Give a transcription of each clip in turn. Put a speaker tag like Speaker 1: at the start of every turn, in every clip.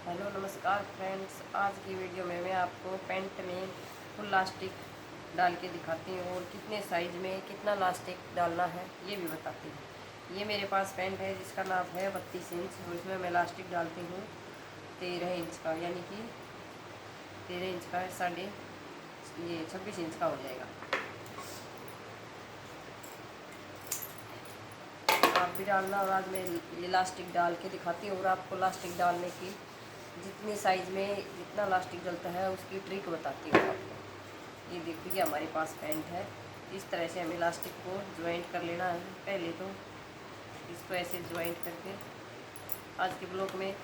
Speaker 1: Hello नमस्कार friends. आज की वीडियो में मैं आपको पैंट में फुल लास्टिक डाल के दिखाती हूँ और कितने साइज़ में कितना लास्टिक डालना है ये भी बताती हूँ। ये मेरे पास पैंट है जिसका नाप है 32 इंच और इसमें मैं लास्टिक डालती हूँ 13 इंच का, यानी कि 13 इंच का साढ़े ये 26 इंच का हो जाएगा। आप भी डालना। और आज मैं ये लास्टिक डाल के दिखाती हूँ और आपको लास्टिक डालने की जितनी साइज़ में जितना लास्टिक डलता है उसकी ट्रिक बताती हूँ आपको। ये देखिए हमारे पास पैंट है, इस तरह से हमें लास्टिक को ज्वाइंट कर लेना है। पहले तो इसको ऐसे ज्वाइंट करके, आज के ब्लॉग में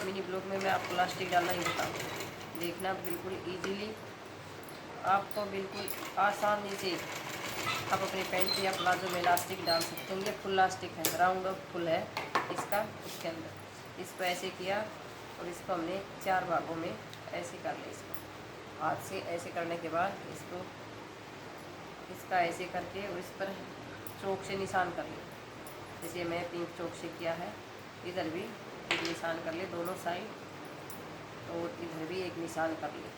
Speaker 1: मिनी ब्लॉग में मैं आपको लास्टिक डालना ही बताऊँ। देखना बिल्कुल ईजीली, आपको बिल्कुल आसानी से आप अपने पैंट या प्लाजो में लास्टिक डाल सकते हैं। ये फुल लास्टिक है, राउंड ऑफ फुल है इसका। इसके अंदर इसको ऐसे किया और इसको हमने 4 भागों में ऐसे कर लिया। इसको हाथ से ऐसे करने के बाद इसका ऐसे करके और इस पर चौक से निशान कर लिया। जैसे मैं पिंक चौक से किया है, इधर भी एक निशान कर ले दोनों साइड और इधर भी एक निशान कर ले।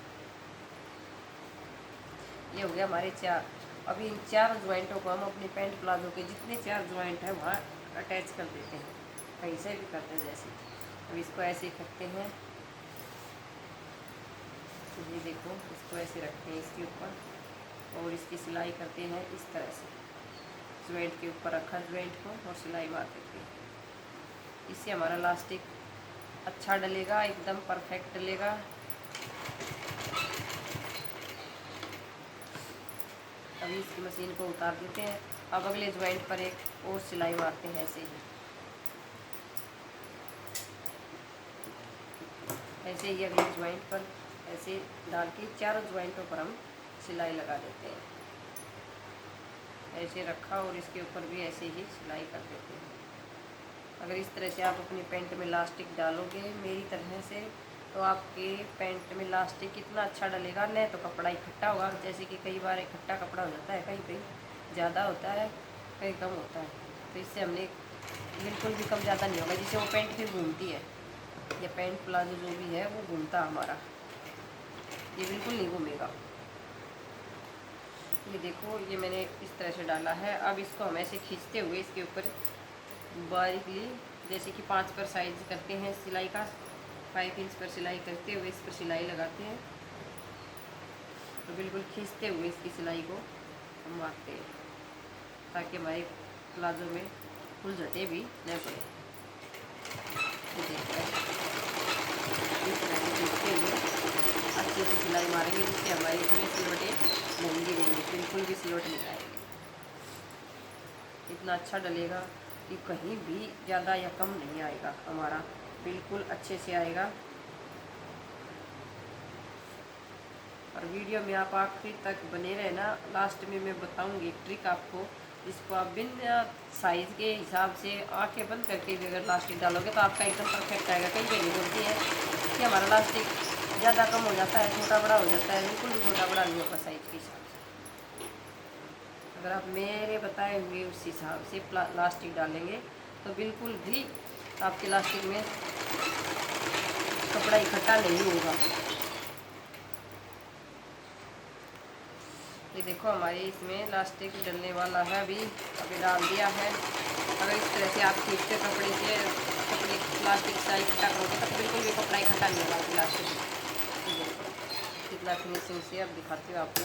Speaker 1: ये हो गया हमारे 4। अभी इन 4 ज्वाइंटों को हम अपनी पैंट प्लाजो के जितने 4 ज्वाइंट हैं वहाँ अटैच कर देते हैं, कहीं से भी करते हैं जैसे। अब इसको ऐसे ही करते हैं, ये देखो इसको ऐसे रखते हैं इसके ऊपर और इसकी सिलाई करते हैं इस तरह से। ज्वाइंट के ऊपर रखा ज्वाइंट को और सिलाई मार देते हैं। इससे हमारा लास्टिक अच्छा डलेगा, एकदम परफेक्ट डलेगा। अभी इसकी मशीन को उतार देते हैं। अब अगले ज्वाइंट पर एक और सिलाई मारते हैं ऐसे ही अगले ज्वाइंट पर ऐसे डाल के 4 ज्वाइंटों पर हम सिलाई लगा देते हैं। ऐसे रखा और इसके ऊपर भी ऐसे ही सिलाई कर देते हैं। अगर इस तरह से आप अपनी पैंट में लास्टिक डालोगे मेरी तरह से, तो आपके पैंट में लास्टिक कितना अच्छा डलेगा। नहीं तो कपड़ा इकट्ठा होगा, जैसे कि कई बार इकट्ठा कपड़ा हो जाता है, कहीं कहीं ज़्यादा होता है कहीं कम होता है। तो इससे हमने बिल्कुल भी कम ज़्यादा नहीं होगा, जिससे वो पैंट फिर घूमती है। ये पैंट प्लाजो जो भी है वो घूमता हमारा, ये बिल्कुल नहीं घूमेगा। ये देखो ये मैंने इस तरह से डाला है। अब इसको हम ऐसे खींचते हुए इसके ऊपर बारीकली, जैसे कि 5 पर साइज करते हैं सिलाई का, 5 इंच पर सिलाई करते हुए इस पर सिलाई लगाते हैं। तो बिल्कुल खींचते हुए इसकी सिलाई को हम मारते हैं ताकि हमारे प्लाजो में फुल झटे भी न पड़े। इस तरह से खींचते हुए अच्छे से सिलाई मारेंगे, जिससे हमारी इसमें सिलवटें नहीं गिरेंगी, बिल्कुल भी सिलवट नहीं आएगी। इतना अच्छा डलेगा कि कहीं भी ज़्यादा या कम नहीं आएगा, हमारा बिल्कुल अच्छे से आएगा। और वीडियो में आप आखिरी तक बने रहना। लास्ट में मैं बताऊंगी एक ट्रिक आपको, जिसको आप बिना साइज़ के हिसाब से आंखें बंद करके भी अगर लास्टिक डालोगे तो आपका एकदम परफेक्ट आएगा। कई जगह बोलती है कि हमारा लास्टिक ज़्यादा कम हो जाता है, छोटा बड़ा हो जाता है। बिल्कुल भी छोटा बड़ा नहीं होगा साइज़ के हिसाब से। अगर आप मेरे बताए हुए उस हिसाब से लास्टिक डालेंगे तो बिल्कुल भी आपके लास्टिक में कपड़ा इकट्ठा नहीं होगा। ये देखो हमारी इसमें लास्टिक डलने वाला है, अभी डाल दिया है। अगर इस तरह से आप खींचते कपड़े से कपड़े प्लास्टिक से इकट्ठा करोगे तो बिल्कुल भी कपड़ा इकट्ठा नहीं होगा प्लास्टिक में। कितना फिनिशिंग से अब दिखाती हूँ आपको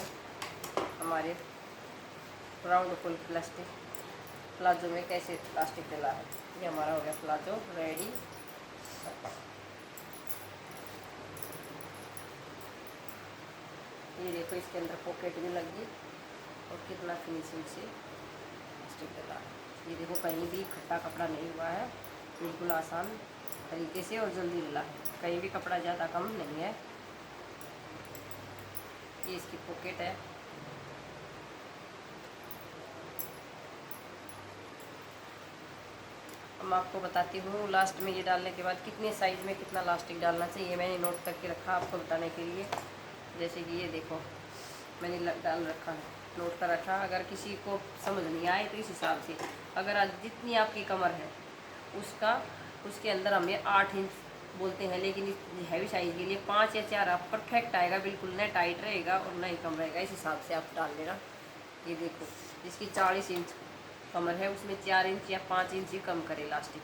Speaker 1: हमारे राउंड फुल प्लास्टिक प्लाजो में कैसे प्लास्टिक डला है। ये हमारा हो गया प्लाजो रेडी। ये देखो इसके अंदर पॉकेट भी लगी और कितना फिनिशिंग से स्टिक डला है। ये देखो कहीं भी खट्टा कपड़ा नहीं हुआ है, बिल्कुल आसान तरीके से और जल्दी डला है, कहीं भी कपड़ा ज़्यादा कम नहीं है। ये इसकी पॉकेट है। अब मैं आपको बताती हूँ लास्ट में ये डालने के बाद कितने साइज़ में कितना लास्टिक डालना चाहिए। मैंने नोट करके रखा आपको बताने के लिए। जैसे कि ये देखो मैंने डाल रखा है, नोट कर रखा। अगर किसी को समझ नहीं आए तो इस हिसाब से, अगर आज जितनी आपकी कमर है उसका उसके अंदर हमें 8 इंच बोलते हैं, लेकिन हैवी साइज़ के लिए 5 या 4 आप परफेक्ट आएगा, बिल्कुल न टाइट रहेगा और न ही कम रहेगा, इस हिसाब से आप डाल लेना। ये देखो जिसकी 40 इंच कमर है उसमें 4 इंच या 5 इंच ही कम करे इलास्टिक,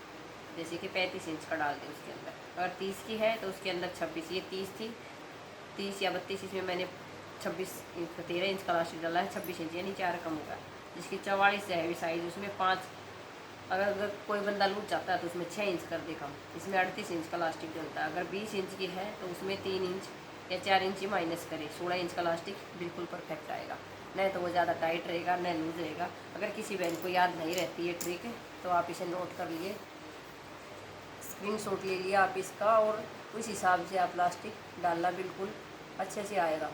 Speaker 1: जैसे कि 35 इंच का डाल दें उसके अंदर। अगर 30 की है तो उसके अंदर 26, ये 30 थी, 30 या 32, इसमें मैंने 26 इंच 13 इंच का इलास्टिक डाला है, 26 इंच यानी 4 कम होगा। जिसकी 44 है हैवी साइज़ उसमें 5, अगर कोई बंदा लूट जाता है तो उसमें 6 इंच कर दे कम, इसमें 38 इंच का लास्टिक डलता है। अगर 20 इंच की है तो उसमें 3 इंच या 4 इंच ही माइनस करे, 16 इंच का लास्टिक बिल्कुल परफेक्ट आएगा, न तो वो ज़्यादा टाइट रहेगा न लूज रहेगा। अगर किसी बहन को याद नहीं रहती है ट्रिक तो आप इसे नोट कर लिए, स्क्रीनशॉट ले लिया आप इसका, और उस हिसाब से आप लास्टिक डालना, बिल्कुल अच्छे से आएगा।